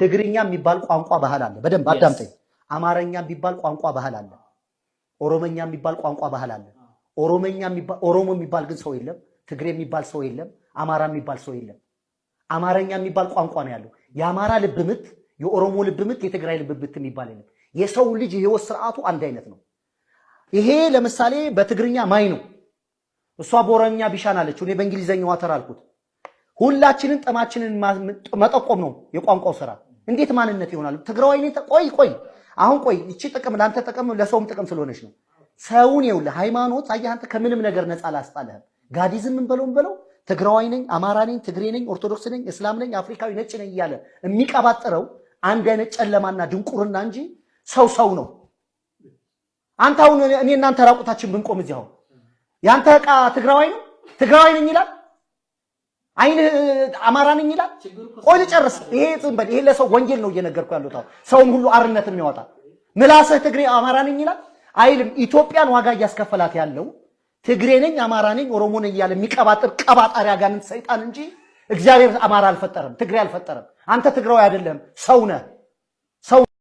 ትግርኛ የሚባል ቋንቋ ባህል አለ። በደንብ አዳምጠኝ። አማርኛ የሚባል ቋንቋ ባህል አለ። ኦሮሞኛ የሚባል ቋንቋ ባህል አለ። ኦሮሞ የሚባል ግን ሰው የለም። ትግሬ የሚባል ሰው የለም። አማራ የሚባል ሰው የለም። አማርኛ የሚባል ቋንቋ ነው ያለው። የአማራ ልብ ምት፣ የኦሮሞ ልብ ምት፣ የትግራይ ልብ ምት የሚባል የለም። የሰው ልጅ የህይወት ስርዓቱ አንድ አይነት ነው። ይሄ ለምሳሌ በትግርኛ ማይ ነው፣ እሷ በኦሮምኛ ቢሻን አለች፣ እኔ በእንግሊዘኛው ዋተር አልኩት። ሁላችንን ጠማችንን መጠቆም ነው የቋንቋው ስራ። እንዴት ማንነት ይሆናል? ትግራዋይ ነኝ። ቆይ አሁን እቺ ጥቅም ላንተ ጥቅም ለሰውም ጥቅም ስለሆነች ነው። ሰውን ይውል ሃይማኖት አየህ አንተ ከምንም ነገር ነፃ ላስጣለህ። ጋዲዝም ምን በለው ትግራዋይ ነኝ፣ አማራ ነኝ፣ ትግሬ ነኝ፣ ኦርቶዶክስ ነኝ፣ እስላም ነኝ፣ አፍሪካዊ ነጭ ነኝ እያለ የሚቀባጥረው አንድ አይነት ጨለማና ድንቁርና እንጂ ሰው ነው። አንተ አሁን እኔ እናንተ ራቁታችን ብንቆም እዚያው ያንተ ዕቃ ትግራዋይ ነው፣ ትግራዋይ ነኝ ይላል። አይን አማራ ነኝ ይላል። ቆይ ልጨርስ። ይሄ ዝምበል። ይሄ ለሰው ወንጀል ነው እየነገርኩ ያለው። ሰውን ሁሉ አርነት የሚያወጣ ምላስህ ትግሬ አማራ ነኝ ይላል አይልም። ኢትዮጵያን ዋጋ እያስከፈላት ያለው ትግሬ ነኝ፣ አማራ ነኝ፣ ኦሮሞ ነኝ እያለ የሚቀባጥር ቀባጣሪ አጋንንት ሰይጣን እንጂ እግዚአብሔር አማራ አልፈጠረም፣ ትግሬ አልፈጠረም። አንተ ትግራዊ አይደለም፣ ሰው ነህ። ሰው